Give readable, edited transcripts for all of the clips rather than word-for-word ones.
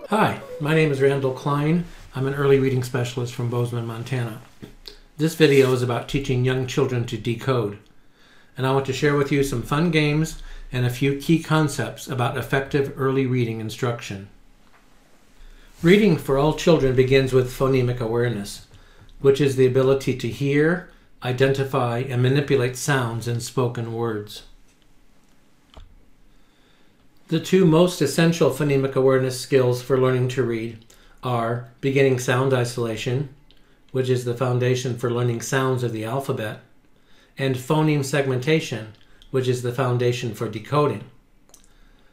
Hi, my name is Randall Klein. I'm an early reading specialist from Bozeman, Montana. This video is about teaching young children to decode, and I want to share with you some fun games and a few key concepts about effective early reading instruction. Reading for all children begins with phonemic awareness, which is the ability to hear, identify, and manipulate sounds in spoken words. The two most essential phonemic awareness skills for learning to read are beginning sound isolation, which is the foundation for learning sounds of the alphabet, and phoneme segmentation, which is the foundation for decoding.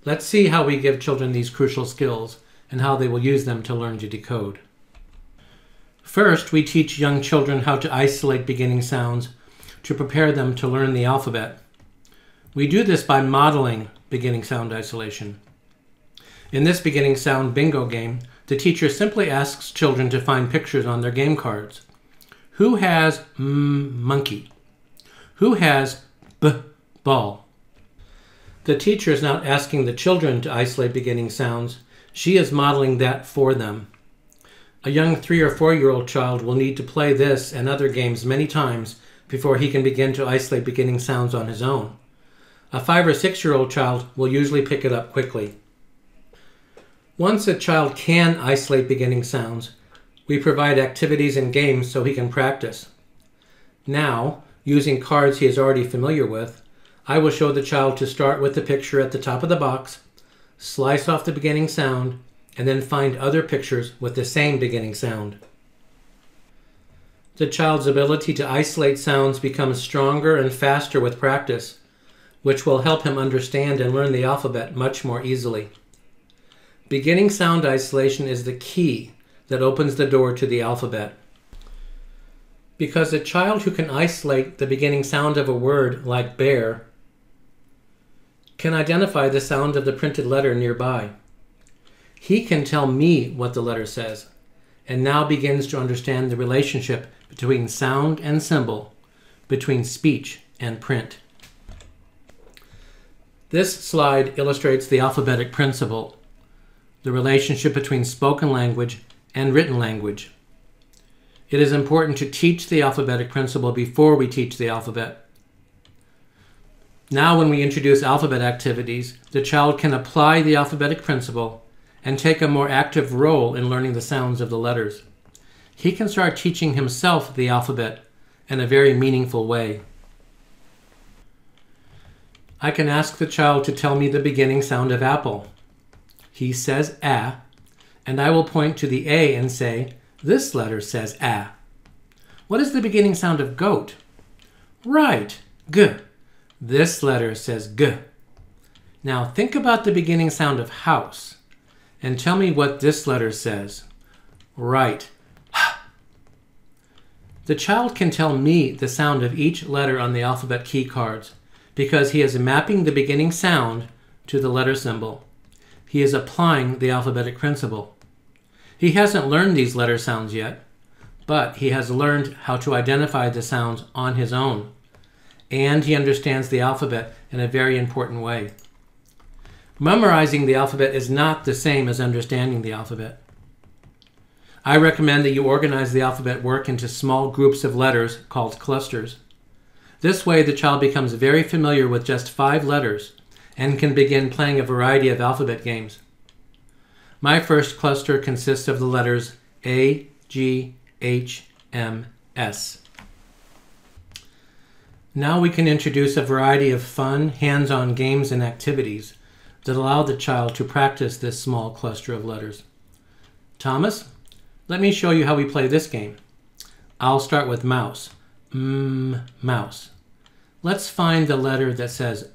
Let's see how we give children these crucial skills and how they will use them to learn to decode. First, we teach young children how to isolate beginning sounds to prepare them to learn the alphabet. We do this by modeling beginning sound isolation. In this beginning sound bingo game, the teacher simply asks children to find pictures on their game cards. Who has monkey? Who has ball? The teacher is not asking the children to isolate beginning sounds. She is modeling that for them. A young 3 or 4-year-old child will need to play this and other games many times before he can begin to isolate beginning sounds on his own. A 5 or 6-year-old child will usually pick it up quickly. Once a child can isolate beginning sounds, we provide activities and games so he can practice. Now, using cards he is already familiar with, I will show the child to start with the picture at the top of the box, slice off the beginning sound, and then find other pictures with the same beginning sound. The child's ability to isolate sounds becomes stronger and faster with practice, which will help him understand and learn the alphabet much more easily. Beginning sound isolation is the key that opens the door to the alphabet. Because a child who can isolate the beginning sound of a word like bear can identify the sound of the printed letter nearby. He can tell me what the letter says, and now begins to understand the relationship between sound and symbol, between speech and print. This slide illustrates the alphabetic principle, the relationship between spoken language and written language. It is important to teach the alphabetic principle before we teach the alphabet. Now, when we introduce alphabet activities, the child can apply the alphabetic principle and take a more active role in learning the sounds of the letters. He can start teaching himself the alphabet in a very meaningful way. I can ask the child to tell me the beginning sound of apple. He says A, and I will point to the A and say, this letter says A. What is the beginning sound of goat? Right, G. This letter says G. Now think about the beginning sound of house and tell me what this letter says. Right, H. The child can tell me the sound of each letter on the alphabet key cards, because he is mapping the beginning sound to the letter symbol. He is applying the alphabetic principle. He hasn't learned these letter sounds yet, but he has learned how to identify the sounds on his own, and he understands the alphabet in a very important way. Memorizing the alphabet is not the same as understanding the alphabet. I recommend that you organize the alphabet work into small groups of letters called clusters. This way, the child becomes very familiar with just 5 letters and can begin playing a variety of alphabet games. My first cluster consists of the letters A, G, H, M, S. Now we can introduce a variety of fun, hands-on games and activities that allow the child to practice this small cluster of letters. Thomas, let me show you how we play this game. I'll start with mouse. Mouse. Let's find the letter that says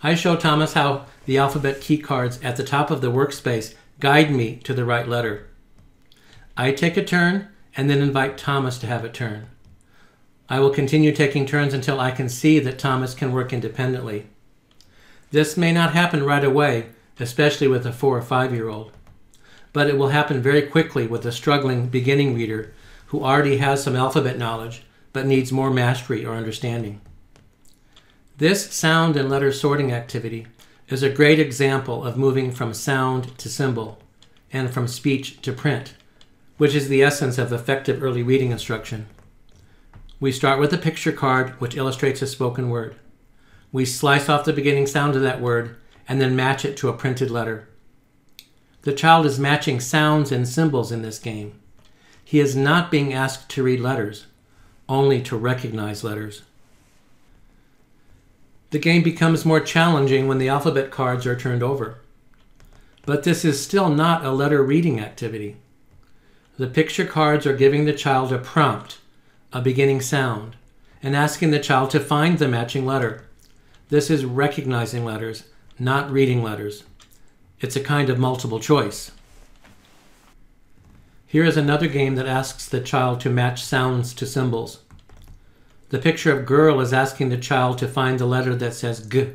I show Thomas how the alphabet key cards at the top of the workspace guide me to the right letter. I take a turn and then invite Thomas to have a turn. I will continue taking turns until I can see that Thomas can work independently. This may not happen right away, especially with a 4 or 5-year-old, but it will happen very quickly with a struggling beginning reader who already has some alphabet knowledge but needs more mastery or understanding. This sound and letter sorting activity is a great example of moving from sound to symbol and from speech to print, which is the essence of effective early reading instruction. We start with a picture card which illustrates a spoken word. We slice off the beginning sound of that word and then match it to a printed letter. The child is matching sounds and symbols in this game. He is not being asked to read letters, only to recognize letters. The game becomes more challenging when the alphabet cards are turned over. But this is still not a letter reading activity. The picture cards are giving the child a prompt, a beginning sound, and asking the child to find the matching letter. This is recognizing letters, not reading letters. It's a kind of multiple choice. Here is another game that asks the child to match sounds to symbols. The picture of girl is asking the child to find the letter that says G.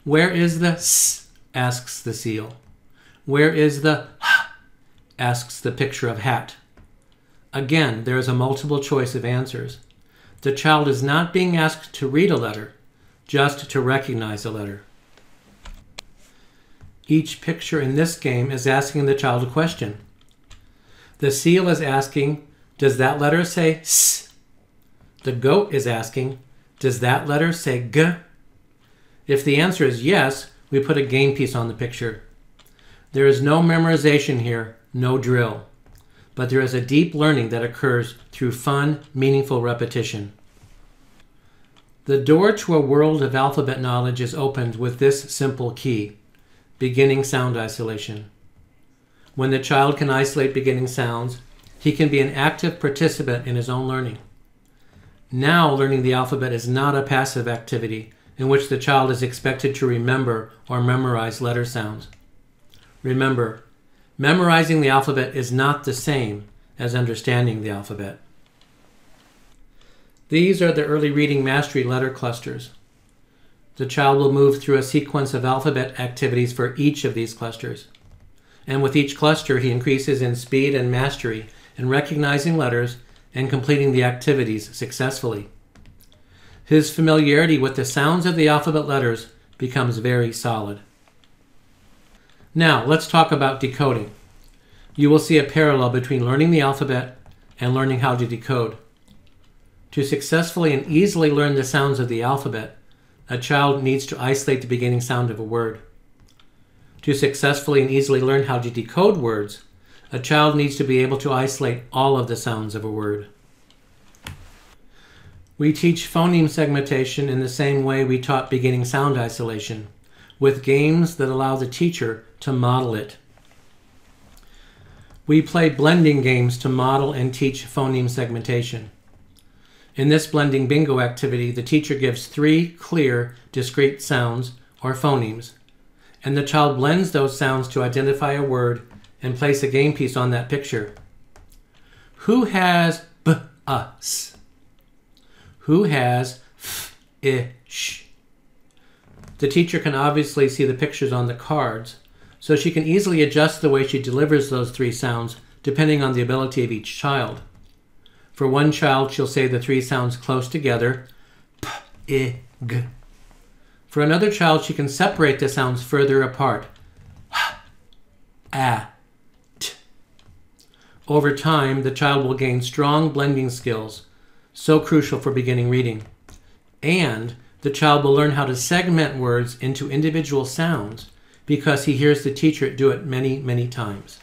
Where is the S? Asks the seal. Where is the H? Asks the picture of hat. Again, there is a multiple choice of answers. The child is not being asked to read a letter, just to recognize a letter. Each picture in this game is asking the child a question. The seal is asking, does that letter say S? The goat is asking, does that letter say G? If the answer is yes, we put a game piece on the picture. There is no memorization here, no drill. But there is a deep learning that occurs through fun, meaningful repetition. The door to a world of alphabet knowledge is opened with this simple key, beginning sound isolation. When the child can isolate beginning sounds, he can be an active participant in his own learning. Now, learning the alphabet is not a passive activity in which the child is expected to remember or memorize letter sounds. Remember, memorizing the alphabet is not the same as understanding the alphabet. These are the early reading mastery letter clusters. The child will move through a sequence of alphabet activities for each of these clusters. And with each cluster, he increases in speed and mastery in recognizing letters and completing the activities successfully. His familiarity with the sounds of the alphabet letters becomes very solid. Now, let's talk about decoding. You will see a parallel between learning the alphabet and learning how to decode. To successfully and easily learn the sounds of the alphabet, a child needs to isolate the beginning sound of a word. To successfully and easily learn how to decode words, a child needs to be able to isolate all of the sounds of a word. We teach phoneme segmentation in the same way we taught beginning sound isolation, with games that allow the teacher to model it. We play blending games to model and teach phoneme segmentation. In this blending bingo activity, the teacher gives 3 clear, discrete sounds, or phonemes, and the child blends those sounds to identify a word and place a game piece on that picture. Who has b-us? Who has f-ish? The teacher can obviously see the pictures on the cards, so she can easily adjust the way she delivers those 3 sounds depending on the ability of each child. For one child, she'll say the 3 sounds close together, p-i-g. For another child, she can separate the sounds further apart, h-a. Over time, the child will gain strong blending skills, so crucial for beginning reading. And the child will learn how to segment words into individual sounds because he hears the teacher do it many, many times.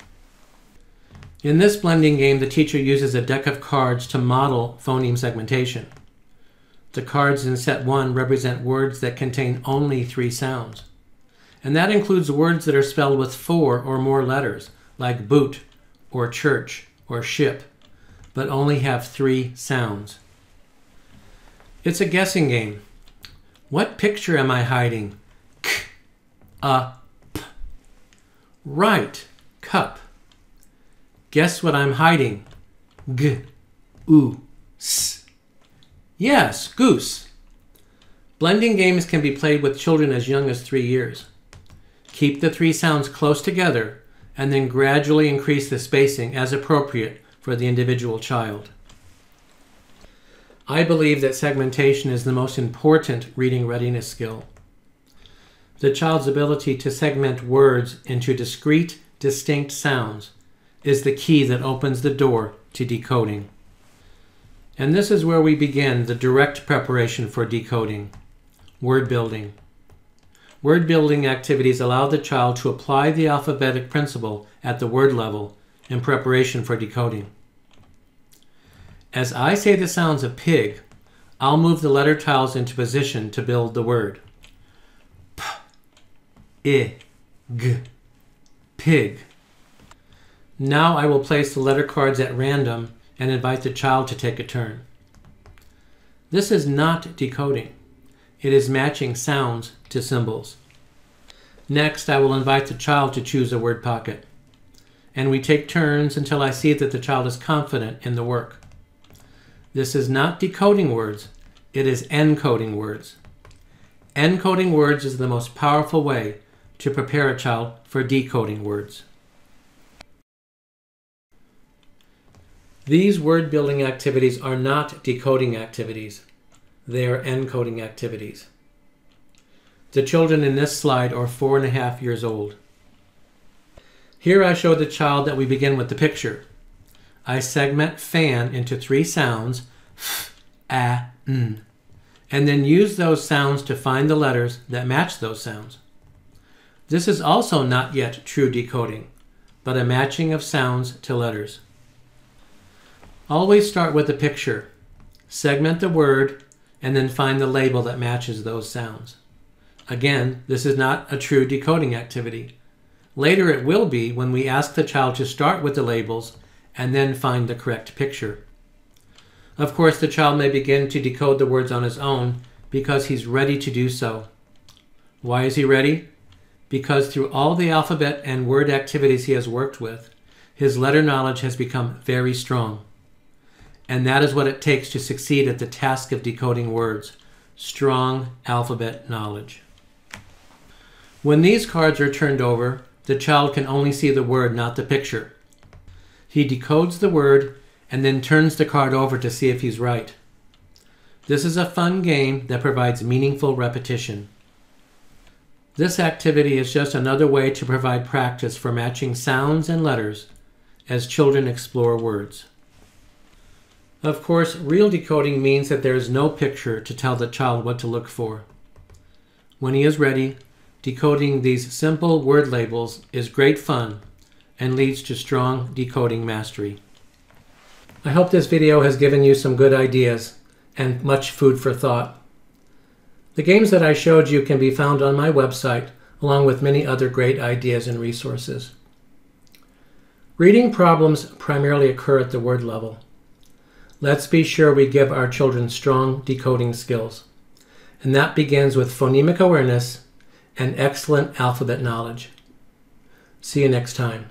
In this blending game, the teacher uses a deck of cards to model phoneme segmentation. The cards in set 1 represent words that contain only 3 sounds. And that includes words that are spelled with 4 or more letters, like boot, or church, or ship, but only have 3 sounds. It's a guessing game. What picture am I hiding? K, p. Right, cup. Guess what I'm hiding? G, u, s. Yes, goose. Blending games can be played with children as young as 3 years. Keep the 3 sounds close together and then gradually increase the spacing as appropriate for the individual child. I believe that segmentation is the most important reading readiness skill. The child's ability to segment words into discrete, distinct sounds is the key that opens the door to decoding. And this is where we begin the direct preparation for decoding: word building. Word building activities allow the child to apply the alphabetic principle at the word level in preparation for decoding. As I say the sounds of pig, I'll move the letter tiles into position to build the word. P, I, G, pig. Now I will place the letter cards at random and invite the child to take a turn. This is not decoding. It is matching sounds to symbols. Next, I will invite the child to choose a word pocket. And we take turns until I see that the child is confident in the work. This is not decoding words, it is encoding words. Encoding words is the most powerful way to prepare a child for decoding words. These word building activities are not decoding activities. They are encoding activities. The children in this slide are 4.5 years old. Here I show the child that we begin with the picture. I segment fan into 3 sounds, f, a, n, and then use those sounds to find the letters that match those sounds. This is also not yet true decoding, but a matching of sounds to letters. Always start with the picture. Segment the word and then find the label that matches those sounds. Again, this is not a true decoding activity. Later it will be when we ask the child to start with the labels and then find the correct picture. Of course, the child may begin to decode the words on his own because he's ready to do so. Why is he ready? Because through all the alphabet and word activities he has worked with, his letter knowledge has become very strong. And that is what it takes to succeed at the task of decoding words: strong alphabet knowledge. When these cards are turned over, the child can only see the word, not the picture. He decodes the word and then turns the card over to see if he's right. This is a fun game that provides meaningful repetition. This activity is just another way to provide practice for matching sounds and letters as children explore words. Of course, real decoding means that there is no picture to tell the child what to look for. When he is ready, decoding these simple word labels is great fun and leads to strong decoding mastery. I hope this video has given you some good ideas and much food for thought. The games that I showed you can be found on my website, along with many other great ideas and resources. Reading problems primarily occur at the word level. Let's be sure we give our children strong decoding skills. And that begins with phonemic awareness and excellent alphabet knowledge. See you next time.